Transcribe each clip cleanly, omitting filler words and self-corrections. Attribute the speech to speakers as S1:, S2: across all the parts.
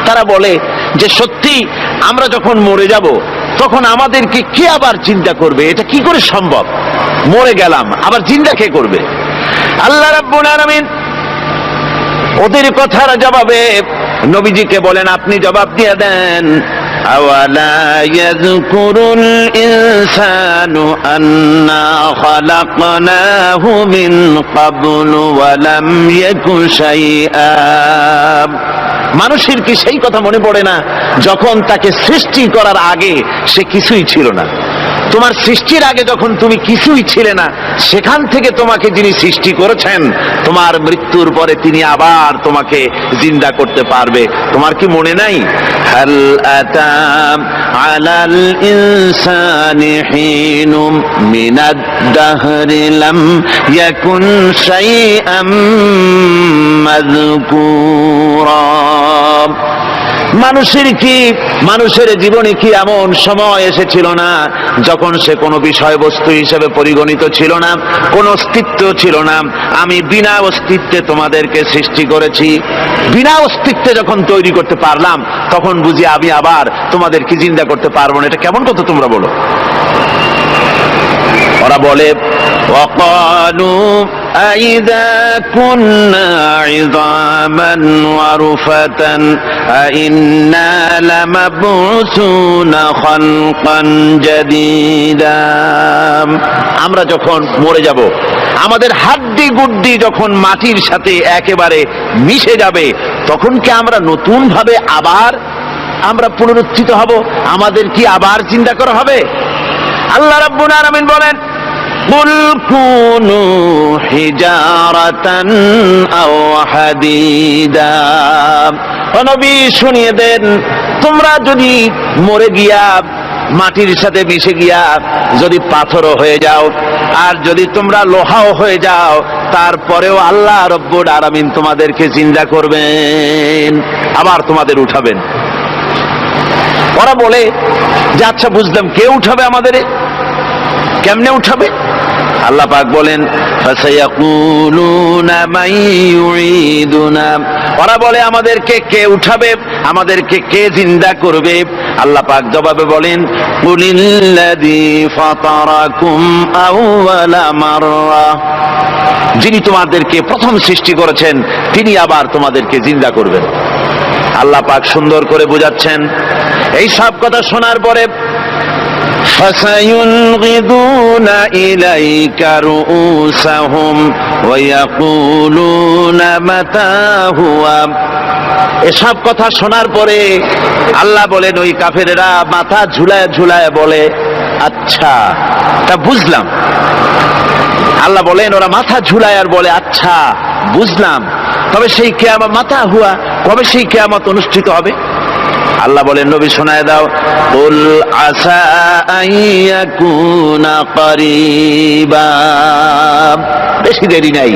S1: তারা বলে যে সত্যি আমরা যখন মরে যাব তখন আমাদেরকে কে আবার চিন্তা করবে? এটা কি করে সম্ভব? মরে গেলাম, আবার চিন্তা কে করবে? আল্লাহ রাব্বুল আলামিন ওদের কথার জবাবে নবীজিকে বলেন, আপনি জবাব দিয়ে দেন, আওয়ালা ইয়াযকুরুল ইনসানু আন্না খালাকনাহু মিন ক্বাবলু ওয়া লাম ইয়াকু শাইআ। মানুষের কি সেই কথা মনে পড়ে না যখন তাকে সৃষ্টি করার আগে সে কিছুই ছিল না? তোমার সৃষ্টির আগে যখন তুমি কিছুই ছিলে না, সেখান থেকে তোমাকে যিনি সৃষ্টি করেছেন, তোমার মৃত্যুর পরে তিনি আবার তোমাকে জিন্দা করতে পারবে। তোমার কি মনে নাই? হাল আতা আলাল ইনসানি হিনুম মিনাদ দাহরি লাম ইয়াকুন শাইআম মাযকুরা। মানুষের জীবনে কি এমন সময় এসেছিল না যখন সে কোনো বিষয়বস্তু হিসেবে পরিগণিত ছিল না, কোনো অস্তিত্ব ছিল না? আমি বিনা অস্তিত্বে তোমাদেরকে সৃষ্টি করেছি। বিনা অস্তিত্বে যখন তৈরি করতে পারলাম, তখন বুঝি আমি আবার তোমাদেরকে জিন্দা করতে পারবো না? এটা কেমন কথা তোমরা বলো? ওরা বলে, ওয়াকালু আইযা কুন্না ইযামান ওয়া রুফাতান আইন্না লামাবউসুনা খালকান জাদীদা। আমরা যখন মরে যাব, আমাদের হাড্ডি গুড্ডি যখন মাটির সাথে একেবারে মিশে যাবে, তখন কি আমরা নতুন ভাবে আবার আমরা পুনরুত্থিত হব? আমাদের কি আবার চিন্তা করা হবে? আল্লাহ রাব্বুল আলামিন বলেন, কুল কুনু হিজারাতান আও হাদিদা। ও নবী, শুনিয়ে দেন, তোমরা যদি মরে গিয়া মাটির সাথে মিশে গিয়া যদি পাথরও হয়ে যাও, আর যদি তোমরা লোহাও হয়ে যাও, তারপরেও আল্লাহ রব্বুল আলামিন তোমাদেরকে জিন্দা করবেন, আবার তোমাদের উঠাবেন। ওরা বলে যে আচ্ছা বুঝলাম, কে উঠাবে আমাদের? কেমনে উঠাবে? আল্লাহ পাক বলেন, ফাসায়াকুলুনা মান ইউঈদুনা। ওরা বলে আমাদেরকে কে উঠাবে, আমাদেরকে কে জিন্দা করবে? আল্লাহ পাক জবাবে বলেন, কুলিল্লাযী ফাতারাকুম আউওয়ালা মাররা। যিনি তোমাদেরকে প্রথম সৃষ্টি করেছেন, তিনি আবার তোমাদেরকে জিন্দা করবেন। আল্লাহ পাক সুন্দর করে বোঝাচ্ছেন। এই সব কথা শোনার পরে فَسَيُنْغِضُونَ إِلَيْكَ رُؤُوسَهُمْ وَيَقُولُونَ مَتَى هُوَ। এসব কথা শোনার পরে আল্লাহ বলেন, ওই কাফেরেরা মাথা ঝুলায় ঝুলায় বলে, আচ্ছা তা বুঝলাম। আল্লাহ বলেন, ওরা মাথা ঝুলায় আর বলে, আচ্ছা বুঝলাম, তবে সেই কিয়ামত মাতা হুয়া, কবে সেই কিয়ামত অনুষ্ঠিত হবে? আল্লাহ বলেন, নবী শোনায় দাও, কুল আসা আইয়াকুনা করিবা। বেশি দেরি নাই,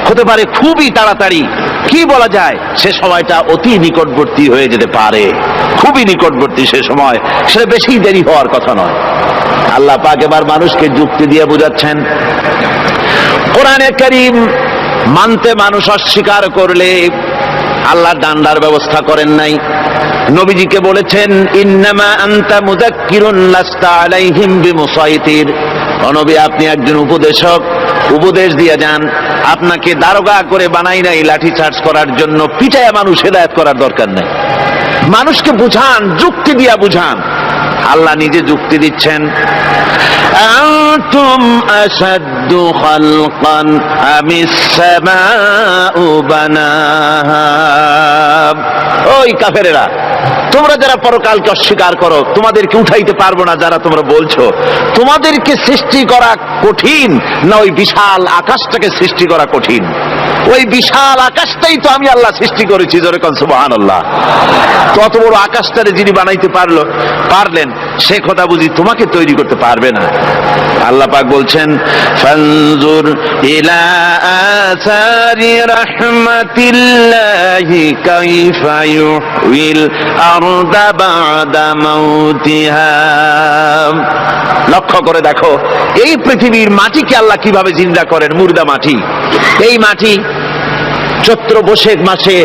S1: হতে পারে খুবই তাড়াতাড়ি। কি বলা যায়, সে সময়টা অতি নিকটবর্তী হয়ে যেতে পারে, খুবই নিকটবর্তী সে সময়, সে বেশি দেরি হওয়ার কথা নয়। আল্লাহ পাক এবার মানুষকে যুক্তি দিয়ে বুঝাচ্ছেন। কোরআনে কারীম মানতে মানুষ অস্বীকার করলে আল্লাহ ডান্ডার ব্যবস্থা করেন নাই। নবীজিকে বলেছেন, ইন্নামা আনতা মুযাক্কিরুন লাস্তা আলাইহিম বিমুসাইতির। ও নবী, আপনি একজন উপদেশক, উপদেশ দিয়ে যান। আপনাকে দারোগা করে বানাই নাই লাঠি চার্জ করার জন্য, পিটায়া মানুষ হেদায়েত করার দরকার নাই। মানুষকে বুঝান, যুক্তি দিয়া বুঝান। আল্লাহ নিজে যুক্তি দিচ্ছেন, আনতুম আশাদ্দু খালকান আমিস সামাউ বানাহা। ওই কাফেরেরা, তোমরা যারা পরকালকে অস্বীকার করো, তোমাদেরকে উঠাইতে পারবো না যারা তোমরা বলছো, তোমাদেরকে সৃষ্টি করা কঠিন না ওই বিশাল আকাশটাকে সৃষ্টি করা কঠিন? ওই বিশাল আকাশটাই তো আমি আল্লাহ সৃষ্টি করেছি। জোরে কোন সুবহানাল্লাহ। তত বড় আকাশটারে যিনি বানাইতে পারলেন, সে কথা বুঝি তোমাকে তৈরি করতে পারবে না? আল্লাহ পাক বলছেন, ফানজুর ইলা আসারি রাহমাতিল্লাহি কাইফা ইউহিল আরদা বাদা মাউতিহা। লক্ষ্য করে দেখো, এই পৃথিবীর মাটিকে আল্লাহ কিভাবে জিন্দা করেন, মুর্দা মাটি। এই মাটি চৈত্র বৈশাখ মাসে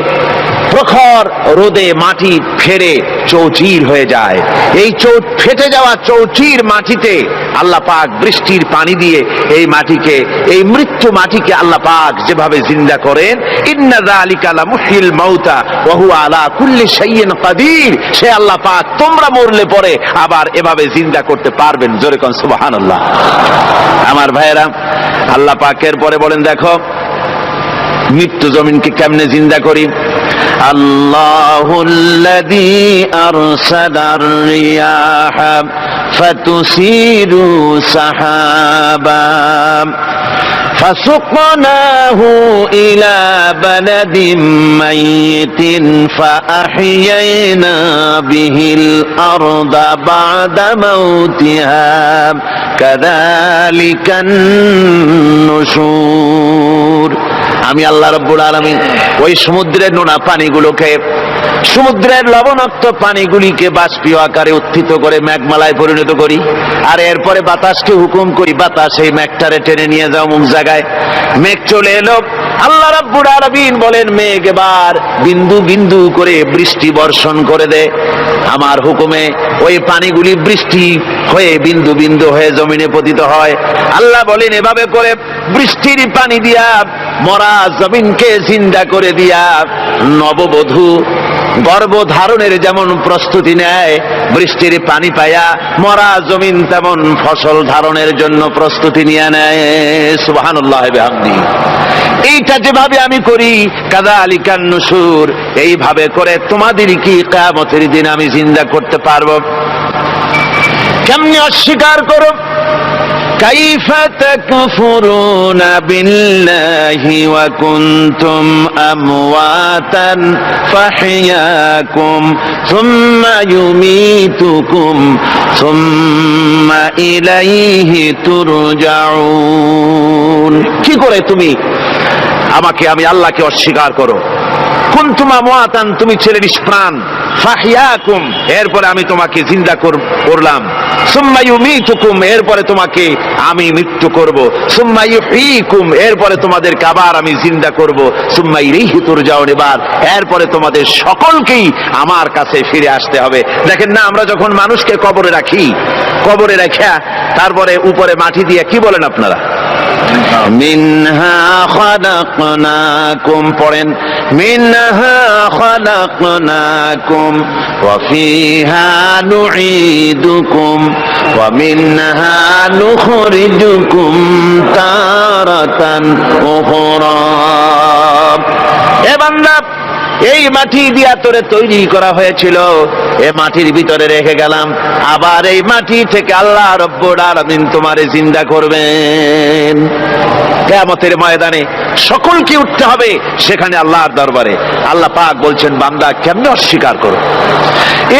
S1: প্রখর রোদে মাটি ফেরে চৌচির হয়ে যায়। এই ফেটে যাওয়া চৌচির মাটিতে আল্লাহ পাক বৃষ্টির পানি দিয়ে এই মাটিকে, এই মৃত্যু মাটিকে আল্লাহ পাক যেভাবে জিন্দা করেন, ইন্না যালিকা লামুহয়িল মাউতা ওয়া হুয়া আলা কুল্লি শাইইন কাদির, সে আল্লাহ পাক তোমরা মরলে পরে আবার এভাবে জিন্দা করতে পারবেন। জোরে কোন সুবহানাল্লাহ। আমার ভাইয়েরা, আল্লাহ পাকের পরে বলেন, দেখো মৃত্যু জমিনকে কেমনে জিন্দা করি। আল্লাহুল্লাযী আরসালার রিয়াহা ফাতুসিরু সাহাবা فسقناه إلى بلد ميت فأحيينا به الأرض بعد موتها كذلك النشور। আমি আল্লাহ রাব্বুল আলামিন ওই সমুদ্রের নোনা পানিগুলোকে, সমুদ্রের লবণাক্ত পানিগুলিকে বাষ্পীয় আকারে উত্থিত করে মেঘমালায় পরিণত করি, আর এরপরে বাতাসকে হুকুম করি, বাতাস এই মেঘটারে টেনে নিয়ে যাও মুখ জায়গায়। মেঘ চলে এলো। আল্লাহ রাব্বুল আলামিন বলেন, মেঘ এবার বিন্দু বিন্দু করে বৃষ্টি বর্ষণ করে দে। আমার হুকুমে ওই পানিগুলি বৃষ্টি হয়ে বিন্দু বিন্দু হয়ে জমিনে পতিত হয়। আল্লাহ বলেন, এভাবে করে বৃষ্টির পানি দিয়া মরা জমিনকে জিন্দা করে দিয়া নববধূ গর্ভধারণের যেমন প্রস্তুতি নেয়, বৃষ্টির পানি পায়া মরা জমিন তেমন ফসল ধারণের জন্য প্রস্তুতি নিয়ে নেয়। সুবহানাল্লাহ বিহামদিহি। এইটা যেভাবে আমি করি, কাযালিকান নুশুর, এইভাবে করে তোমাদের কি কিয়ামতের দিন আমি জিন্দা করতে পারবো। কেমনে অস্বীকার করো। কাইফা তাকফুরুনা বিল্লাহি ওয়া কুনতুম আমওয়াতান ফাহইয়াকুম সুম্মা ইউমীতুকুম সুম্মা ইলাইহি তুরজাউন। কি করে তুমি আমাকে, আমি আল্লাহকে অস্বীকার করো। কুনতুম আমওয়াতান, তুমি ছিলে নিষ্প্রাণ, ফাহইয়াকুম, এরপরে আমি তোমাকে জিন্দা করলাম, সুম্মা ইউমীতুকুম, এরপরে তোমাকে আমি মৃত্যু করব, সুম্মা ইউহয়ীকুম, এরপরে তোমাদেরকে আবার আমি জিন্দা করব, সুম্মা ইলাইহি তুরজাউন, এরপরে তোমাদের সকলকেই আমার কাছে ফিরে আসতে হবে। দেখেন না, আমরা যখন মানুষকে কবরে রাখি, কবরে রাখা তারপরে উপরে মাটি দিয়ে কি বলেন আপনারা? মিনহা খালাকনাকুম, পড়েন, মিনহা খালাকনাকুম ওয়া ফিহা নুঈদুকুম ওয়া মিনহা নুখরিজুকুম তারাতান উখরা। এ বান্দা, এই মাটি দিয়া তোরে তৈরি করা হয়েছিল, এ মাটির ভিতরে রেখে গেলাম, আবার এই মাটি থেকে আল্লাহ রব্বুল আলামিন তোমারে জিন্দা করবেন। কিয়ামতের ময়দানে সকলকে উঠতে হবে সেখানে আল্লাহর দরবারে। আল্লাহ পাক বলছেন, বান্দা কেমনে অস্বীকার করো।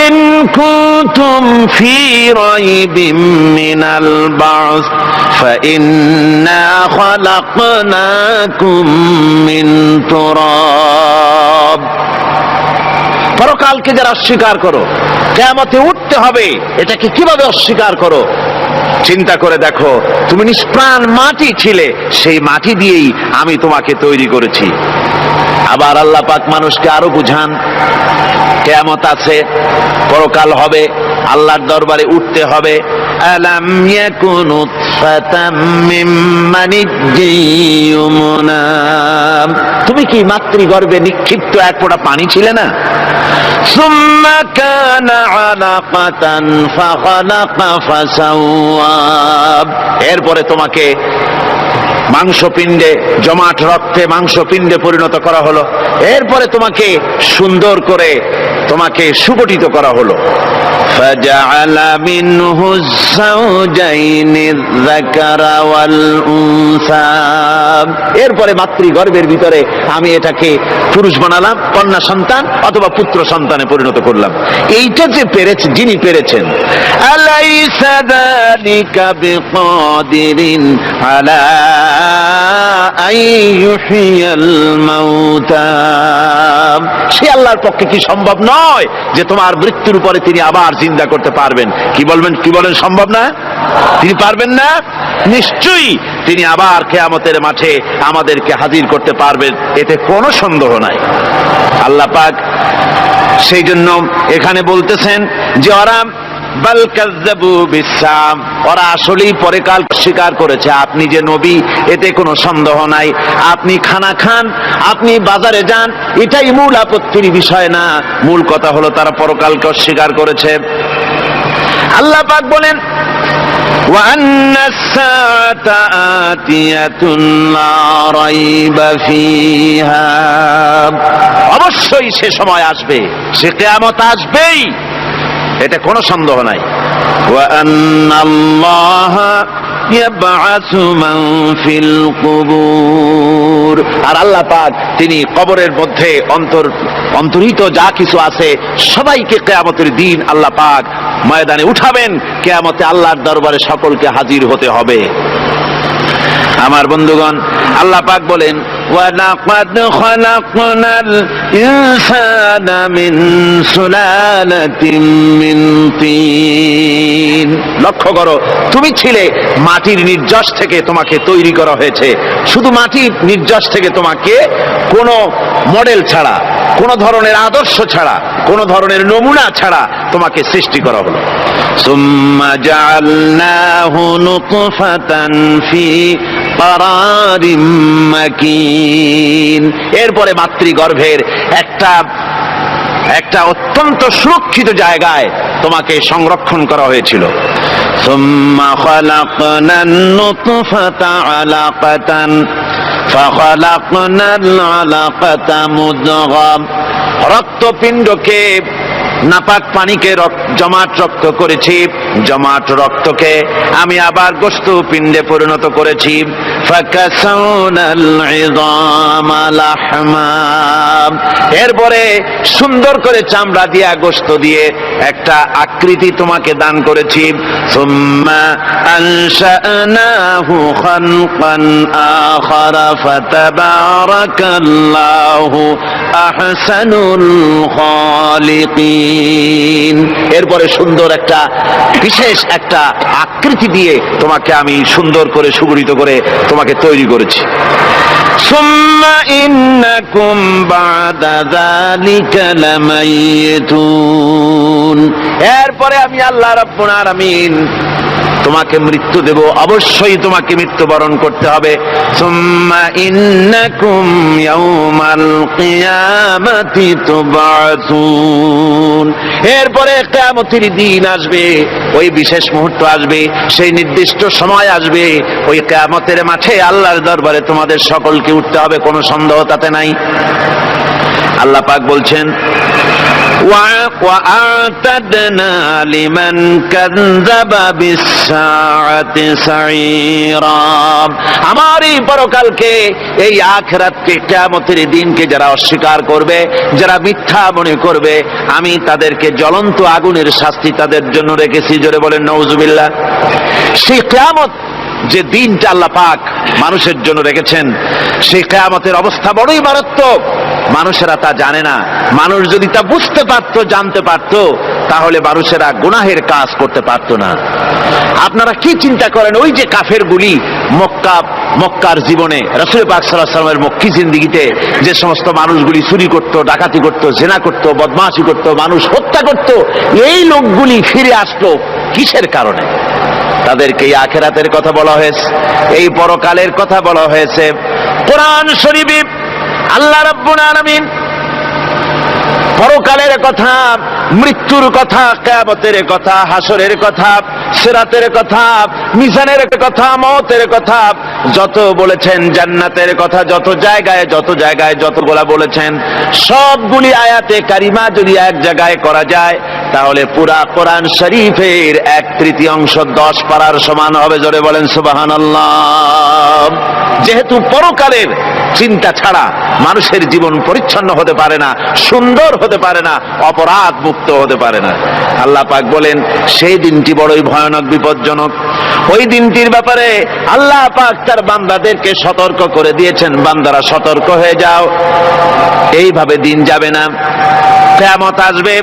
S1: ইন কুনতুম ফি রাইবিম মিনাল বা'স ফাইন্না খালাকনাকুম মিন তুরাব। পরকালকে যারা অস্বীকার করো, কিয়ামতে উঠতে হবে, এটাকে কিভাবে অস্বীকার করো? চিন্তা করে দেখো, তুমি নিষ্প্রাণ মাটি ছিলে, সেই মাটি দিয়েই আমি তোমাকে তৈরি করেছি। আবার আল্লাহ পাক মানুষকে আরো বুঝান, কিয়ামত আছে, পরকাল হবে, আল্লাহর দরবারে উঠতে হবে। আলাম ইয়াকুনু ফাতাম মিন মানিজ্জিয়ুমনা, তুমি কি মাতৃগর্ভে নিক্ষিপ্ত এক ফোঁটা পানি ছিলে না? সুম্মা কানা আলাকাতান ফাখালাকা ফাসাওয়া, এরপরে তোমাকে মাংসপিণ্ডে, জমাট রক্তে মাংসপিণ্ডে পরিণত করা হলো, এরপরে তোমাকে সুন্দর করে তোমাকে সুগঠিত করা হলো। ফাজআলা মিনহু যাওজাইনি যাকারা ওয়াল উনসা, এরপরে মাতৃগর্ভের ভিতরে আমি এটাকে পুরুষ বানালাম, কন্যা সন্তান অথবা পুত্র সন্তানে পরিণত করলাম। এইটা যে পেরেছে, যিনি পেরেছেন, আলাইসা যালিকা বিকাদিরিন আলা আইয়ুহিয়াল মাউতা, সে আল্লাহর পক্ষে কি সম্ভব নয় নয় যে তোমার মৃত্যুর পরে তিনি আবার জিন্দা করতে পারবেন। কি বলেন সম্ভব না? তিনি পারবেন না? নিশ্চয়ই তিনি আবার কিয়ামতের মাঠে আমাদেরকে হাজির করতে পারবেন, এতে কোনো সন্দেহ নাই। আল্লাহ পাক সেই জন্য এখানে বলতেছেন যে ওরা বাল কাযযাবু বিসসাম, ওরা আসলেই পরকাল স্বীকার করেছে। আপনি যে নবী এতে কোনো সন্দেহ নাই। আপনি খানা খান, আপনি বাজারে যান, এটাই মূল আপত্তির বিষয় না। মূল কথা হলো তারা পরকালকে অস্বীকার করেছে। আল্লাহ পাক বলেন ওয়া আন্নাস সাআতা আতিয়াতুন লা রাইবা ফিহা, অবশ্যই সে সময় আসবে, সে কিয়ামত আসবেই, এটা কোনো সন্দেহ নাই। ওয়া আন্নাল্লাহা ইয়াবআসু মান ফিল কুবুর, আর আল্লাহ পাক তিনি কবরের মধ্যে অন্তর্হিত যা কিছু আছে সবাইকে কিয়ামতের দিন আল্লাহ পাক ময়দানে উঠাবেন। কিয়ামতে আল্লাহর দরবারে সকলকে হাজির হতে হবে। আমার বন্ধুগণ, আল্লাহ পাক বলেন ওয়ালাকাদ খালাকনাল ইনসানা মিন সুলালাতিন মিন তিন, লক্ষ্য করো তুমি ছিলে মাটির নির্যাস থেকে তোমাকে তৈরি করা হয়েছে। শুধু মাটির নির্যাস থেকে তোমাকে কোনো মডেল ছাড়া, কোন ধরনের আদর্শ ছাড়া, কোন ধরনের নমুনা ছাড়া তোমাকে সৃষ্টি করা হলো। সুম্মা জাআলনাহু নুতফাতান ফি ক্বারারিম মাকিন, এরপরে মাতৃগর্ভের একটা অত্যন্ত সুরক্ষিত জায়গায় তোমাকে সংরক্ষণ করা হয়েছিল। সুম্মা খালাকনান নুতফাতা আলাকাতান ফাখালাকনাল আলাকাতা মুদগা, রক্তপিণ্ডকে নাপাক পানিকে জমাট রক্ত করেছি, জমাট রক্তকে আমি আবার গোশত পিণ্ডে পরিণত করেছি। ফাকাসাউনাল ইযামা লাহমা, এরপরে সুন্দর করে চামড়া দিয়া গোশত দিয়ে একটা আকৃতি তোমাকে দান করেছি। সুম্মা আনশানাহু খালকান আখারা ফাতাবারাকাল্লাহু আহসানুল খালিকিন, এরপরে সুন্দর একটা বিশেষ একটা আকৃতি দিয়ে তোমাকে আমি সুন্দর করে সুগঠিত করে তোমাকে তৈরি করেছি। সুম্মা ইন্নাকুম বা'দা যালিকা লামাইতুন, এরপরে আমি আল্লাহ রাব্বুল আলামিন তোমাকে মৃত্যু দেব, অবশ্যই তোমাকে মৃত্যুবরণ করতে হবে। সুম্মা ইন্নাকুম ইয়াউমাল কিয়ামাতি তুবআসুন, এরপরে কিয়ামতের দিন আসবে, ওই বিশেষ মুহূর্ত আসবে, সেই নির্দিষ্ট সময় আসবে, ওই কিয়ামতের মাঠে আল্লাহর দরবারে তোমাদের সকলকে উঠতে হবে, কোনো সন্দেহ তাতে নাই। আল্লাহ পাক বলছেন وَأَعْتَدْنَا لِمَنْ كَذَّبَ بِالسَّاعَةِ سَعِيرًا, আমার এই পরকালকে, এই আখিরাতকে, কিয়ামতের দিনকে যারা অস্বীকার করবে, যারা মিথ্যা মনে করবে, আমি তাদেরকে জ্বলন্ত আগুনের শাস্তি তাদের জন্য রেখেছি। জোরে বলেন নাউজুবিল্লাহ। সেই কিয়ামত যে দিনটা আল্লাহ পাক মানুষের জন্য রেখেছেন, সেই কিয়ামতের অবস্থা বড়ই মারাত্মক। মানুষেরা তা জানে না। মানুষ যদি তা বুঝতে পারত, জানতে পারত, তাহলে মানুষেরা গুনাহের কাজ করতে পারত না। আপনারা কি চিন্তা করেন, ওই যে কাফেরগুলি মক্কার জীবনে রাসূল পাক সাল্লাল্লাহু আলাইহি ওয়াসাল্লামের মক্কি জিন্দেগিতে যে সমস্ত মানুষগুলি চুরি করত, ডাকাতি করত, জিনা করত, বদমাশি করত, মানুষ হত্যা করত, এই লোকগুলি ফিরে আসলো কিসের কারণে? তাদেরকে এই আখিরাতের কথা বলা হয়েছে, এই পরকালের কথা বলা হয়েছে। কোরআন শরীফে আল্লাহ রাব্বুল আলামিন পরকালের কথা, মৃত্যুর কথা, কিয়ামতের কথা, হাসরের কথা, সিরাতের কথা, মিজানের কথা, মওতের কথা যত বলেছেন, জান্নাতের কথা যত জায়গায় যতগুলা বলেছেন, সবগুলি আয়াতে কারিমা যদি এক জায়গায় করা যায় তাহলে পুরা কোরআন শরীফের 1/3 10 পারার সমান হবে। জোরে বলেন সুবহানাল্লাহ। যেহেতু পরকালের চিন্তা ছাড়া মানুষের জীবন পরিচ্ছন্ন হতে পারে না, সুন্দর হতে পারে না, অপরাধ মুক্ত হতে পারে না। আল্লাহ পাক বলেন সেই দিনটি বড়ই ভয়ানক, বিপজ্জনক। ওই দিনটির ব্যাপারে আল্লাহ পাক তার বান্দাদেরকে সতর্ক করে দিয়েছেন, বান্দারা সতর্ক হয়ে যাও, এইভাবে দিন যাবে না, কিয়ামত আসবে।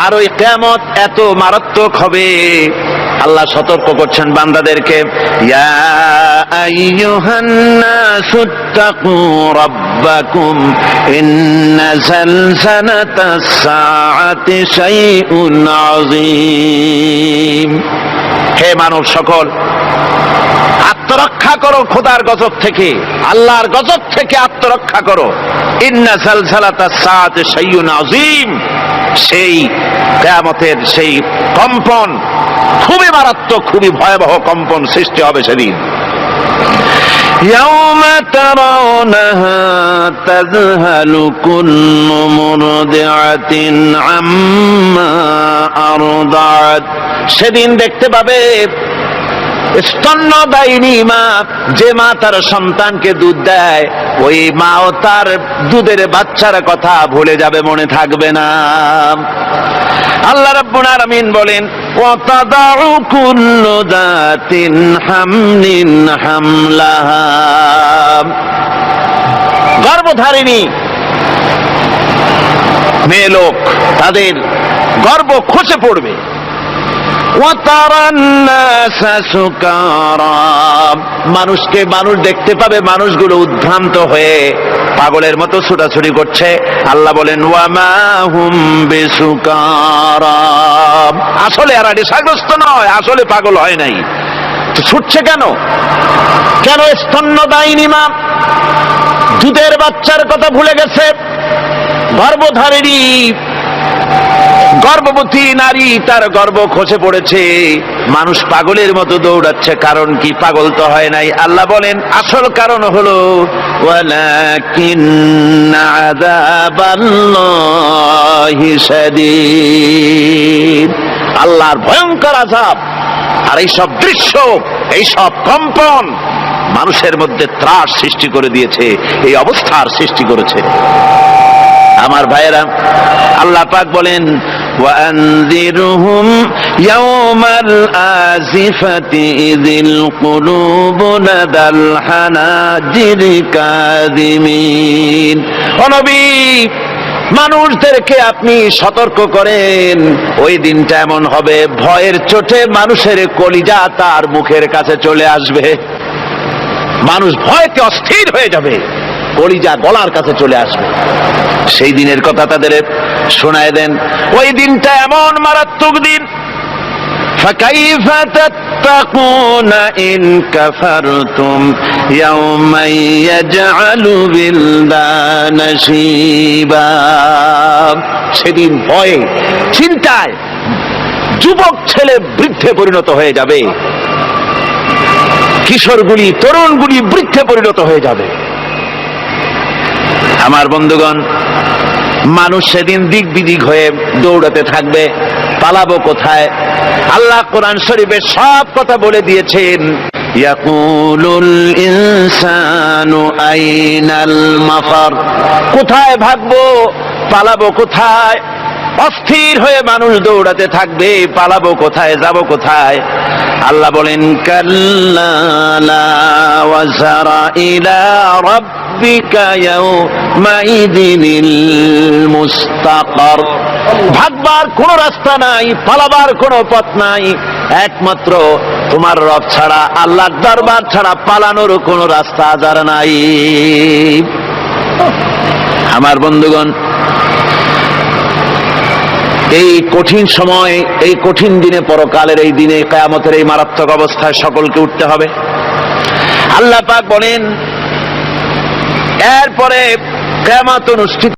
S1: আর ওই কিয়ামত এত মারাত্মক হবে, আল্লাহ সতর্ক করছেন বান্দাদেরকে, ইয়া আইয়ুহান নাসুত্তাকু রাব্বাকুম ইন্না যালজালাতাস সাআতি শাইউন আযীম। হে মানব সকল, আত্মরক্ষা করো খোদার গজব থেকে, আল্লাহর গজব থেকে আত্মরক্ষা করো। ইন্না যালজালাতাস সাআতি শাইউন আযীম, সেই কিয়ামতের সেই কম্পন খুবই মারাত্মক, খুবই ভয়াবহ কম্পন সৃষ্টি হবে সেদিন। ইয়াউমা তারাউনাহা তাযহালু কুল্লু মুরদিআতিন আম্মা আরদাআত, সেদিন দেখতে পাবে স্তন্যদায়িনী মা, যে মা তার সন্তানকে দুধ দেয়, ওই মাও তার দুধের বাচ্চার কথা ভুলে যাবে, মনে থাকবে না। আল্লাহ রাব্বুল আলামিন বলেন, ওয়া তাদাউ কুল্লু যাতিন হামলিন হামলাহা, গর্ভধারিণী মেয়ে লোক তাদের গর্ভ খসে পড়বে। মানুষকে মানুষ দেখতে পাবে, মানুষগুলো উদ্ভ্রান্ত হয়ে পাগলের মতো ছুটাছুটি করছে। আল্লাহ বলেন ওয়ামা হুম বিসুকারা, আসলে এরা নেশাগ্রস্ত নয়, আসলে পাগল হয় নাই। তো ছুটছে কেন? কেন? স্তন্যদায়িনী মা দুধের বাচ্চার কথা ভুলে গেছে। গর্ভধারিণী গর্ভবতী নারী, তার গর্ভ খসে পড়েছে, মানুষ পাগলের মতো দৌড়াচ্ছে। কারণ কি? পাগল তো হয় নাই। আল্লাহ বলেন আসল কারণ হলো ওয়ালাকিন্না আযাবাল্লাহি শাদীদ, আল্লাহর ভয়ঙ্কর আযাব। আর এই সব দৃশ্য, এই সব কম্পন মানুষের মধ্যে ত্রাস সৃষ্টি করে দিয়েছে, এই অবস্থার সৃষ্টি করেছে। আমার ভাইয়েরা, আল্লাহ পাক বলেন ওয়ানযিরহুম ইয়াওমাল আজিফাতি ইযিল কুলুবু লাদাল হানাজিরি কাযিমিন। ও নবী, মানুষদেরকে আপনি সতর্ক করেন, ওই দিনটা এমন হবে ভয়ের চোটে মানুষের কলিজা তার মুখের কাছে চলে আসবে। মানুষ ভয়তে অস্থির হয়ে যাবে, কলিজা গলার কাছে চলে আসবে। সেই দিনের কথা তাদের শোনায় দেন। ওই দিনটা এমন মারাত্মক দিন, ফাকাইফা তাত্তাকুনা ইন কাফারতুম ইয়াওমা ইয়াজআলু বিলদানা শিবা। সেদিন ভয়ে চিন্তায় যুবক ছেলে বৃদ্ধে পরিণত হয়ে যাবে, কিশোরগুলি তরুণগুলি বৃদ্ধে পরিণত হয়ে যাবে। আমার বন্ধুগণ, মানুষ সেদিন দিক বিদিক হয়ে দৌড়াতে থাকবে, পালাবো কোথায়? আল্লাহ কোরআন শরীফে সব কথা বলে দিয়েছেন। ইয়াকুলুল ইনসানু আইনাল মাফার, কোথায় ভাগবো, পালাবো কোথায়? অস্থির হয়ে মানুষ দৌড়াতে থাকবে, পালাবো কোথায়, যাব কোথায়? আল্লাহ বলেন কাল্লা লা ওয়াজারা ইলা রাব্বিকা ইয়াওমাইযিনিল মুস্তাকার, ভাগবার কোন রাস্তা নাই, পালাবার কোন পথ নাই, একমাত্র তোমার রব ছাড়া, আল্লাহর দরবার ছাড়া পালানোর কোন রাস্তা আর নাই। আমার বন্ধুগণ, এই কঠিন সময়, এই কঠিন দিনে, পরকালের এই দিনে, কিয়ামতের এই মারাত্মক অবস্থায় সকলকে উঠতে হবে। আল্লাহ পাক বলেন এরপরে কিয়ামত অনুষ্ঠিত